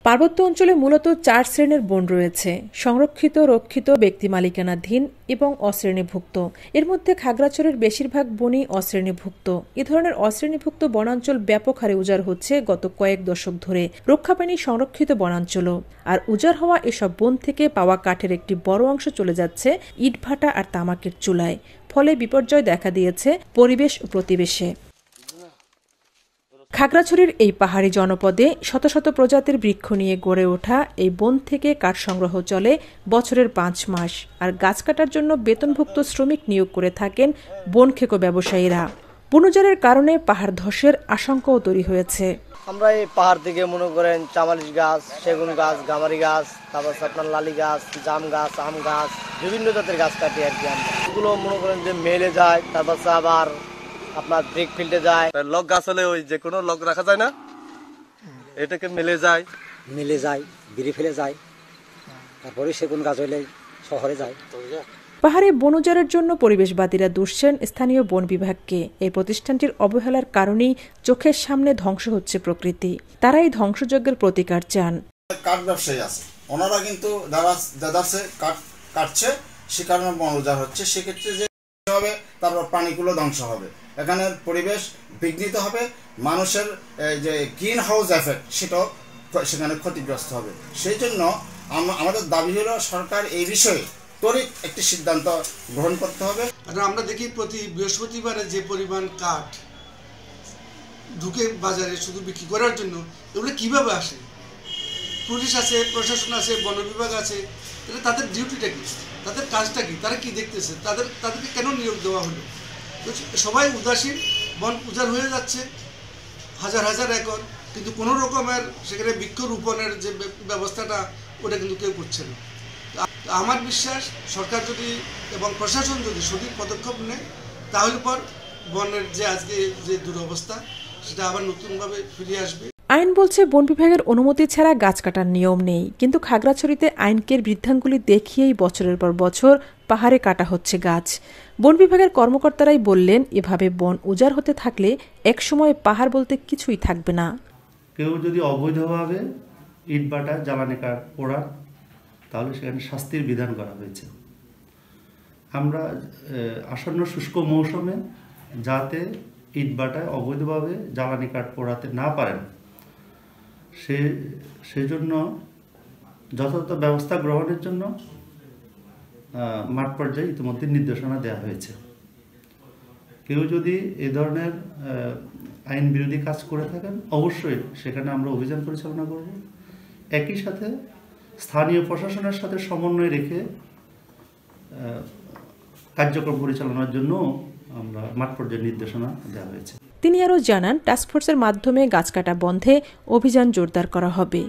পার্বত্য অঞ্চলে মূলত 4 শ্রেণীর বন রয়েছে: সংরক্ষিত, রক্ষিত, ব্যক্তি মালিকানাধীন এবং অশ্রেণীভুক্ত। এর মধ্যে খাগড়াছড়ির বেশিরভাগ বনই অশ্রেণীভুক্ত। এ ধরনের অশ্রেণীভুক্ত বনাঞ্চল ব্যাপক হারে উজাড় হচ্ছে গত কয়েক দশক ধরে। রক্ষা পায়নি সংরক্ষিত বনাঞ্চলও। আর উজাড় হওয়া এসব বন থেকে পাওয়া কাঠের একটি বড় অংশ চলে যাচ্ছে ইটভাটা আর তামাকের চুলায়। ফলে বিপর্যয় দেখা দিয়েছে পরিবেশ ও প্রতিবেশে। খাগড়াছড়ির এই পাহাড়ি জনপদে শত শত প্রজাতির বৃক্ষ নিয়ে গড়ে ওঠা এই বন থেকে কাঠ সংগ্রহ চলে বছরের 5 মাস। আর গাছ কাটার জন্য বেতনভুক্ত শ্রমিক নিয়োগ করে থাকেন বনখেকো ব্যবসায়ীরা। বনউজাড়ের কারণে পাহাড় ধসের আশঙ্কাও তৈরি হয়েছে। আমরা এই পাহাড় থেকে মনে করেন চামালিশ গাছ, সেগুন গাছ, গামারি গাছ, তারপর আপনার লালি গাছ, জাম গাছ, আম গাছ, বিভিন্ন জাতের গাছ কাটি আর কি। আমরা এগুলো মনে করেন যে মেলে যায়, তারপর আবার আপনার ব্রেক ফিল্ডে যায়। লক গাছ হলে ওই যে কোনো লক রাখা যায় না, এটাকে মেলে যায়, বিড়ি ফেলে যায়, তারপরে সেগুন গাছ হলে শহরে যায়। পাহাড়ে বন উজাড়ের জন্য পরিবেশবাদীরা দুষছেন স্থানীয় বন বিভাগকে। এই প্রতিষ্ঠানটির অবহেলার কারণেই চোখের সামনে ধ্বংস হচ্ছে প্রকৃতি। তারা এই ধ্বংসযজ্ঞের প্রতিকার চান। কাঠ ব্যবসায়ী আছে, ওনারা কিন্তু কাঠ কাটছে, সে কারণে বন উজাড় হচ্ছে। সেক্ষেত্রে যে হবে, তারপর প্রাণীগুলো ধ্বংস হবে, এখানে পরিবেশ বিঘ্নিত হবে, মানুষের যে গ্রিন হাউস এফেক্ট সেটাও সেখানে ক্ষতিগ্রস্ত হবে। সেই জন্য আমাদের দাবি হলো সরকার এই বিষয়ে ত্বরিত একটি সিদ্ধান্ত গ্রহণ করতে হবে। আমরা দেখি প্রতি বৃহস্পতিবারে যে পরিমাণ কাঠ ঢুকে বাজারে শুধু বিক্রি করার জন্য, এগুলো কিভাবে আসে? পুলিশ আছে, প্রশাসন আছে, বন বিভাগ আছে, তাদের ডিউটিটা কি, তাদের কাজটা কি, তারা কি দেখতেছে, তাদেরকে কেন নিয়োগ দেওয়া হলো? সবাই উদাসীন, বন উজাড় হয়ে যাচ্ছে হাজার হাজার একর, কিন্তু কোনো রকমের সেখানে বৃক্ষরোপণের যে ব্যবস্থাটা ওটা কিন্তু কেউ করছে না। আমার বিশ্বাস সরকার যদি এবং প্রশাসন যদি সঠিক পদক্ষেপ নেয়, তাহলে পর বনের যে আজকে যে দুরবস্থা সেটা আবার নতুনভাবে ফিরে আসবে। আইন বলছে বন বিভাগের অনুমতি ছাড়া গাছ কাটার নিয়ম নেই, কিন্তু খাগড়াছড়িতে আইনকের বৃদ্ধাঙ্গুলি দেখিয়েই বছরের পর বছর পাহাড়ে কাটা হচ্ছে গাছ। বন বিভাগের কর্মকর্তারাই বললেন, এভাবে বন উজাড় হতে থাকলে একসময় পাহাড় বলতে কিছুই থাকবে না। কেউ যদি অবৈধভাবে ইটভাটা জ্বালানি কাঠ পোড়ান, তাহলে সেখানে শাস্তির বিধান করা হয়েছে। আমরা আসন্ন শুষ্ক মৌসুমে যাতে ইটভাটায় অবৈধভাবে জ্বালানি কাঠ পোড়াতে না পারেন, সেজন্য যথাযথ ব্যবস্থা গ্রহণের জন্য মাঠ পর্যায়ে ইতিমধ্যে নির্দেশনা দেওয়া হয়েছে। কেউ যদি এ ধরনের আইন বিরোধী কাজ করে থাকেন, অবশ্যই সেখানে আমরা অভিযান পরিচালনা করব। একই সাথে স্থানীয় প্রশাসনের সাথে সমন্বয় রেখে কার্যক্রম পরিচালনার জন্য আমরা মাঠ পর্যায়ে নির্দেশনা দেওয়া হয়েছে। তিনি আরও জানান, টাস্কফোর্সের মাধ্যমে গাছ কাটা বন্ধে অভিযান জোরদার করা হবে।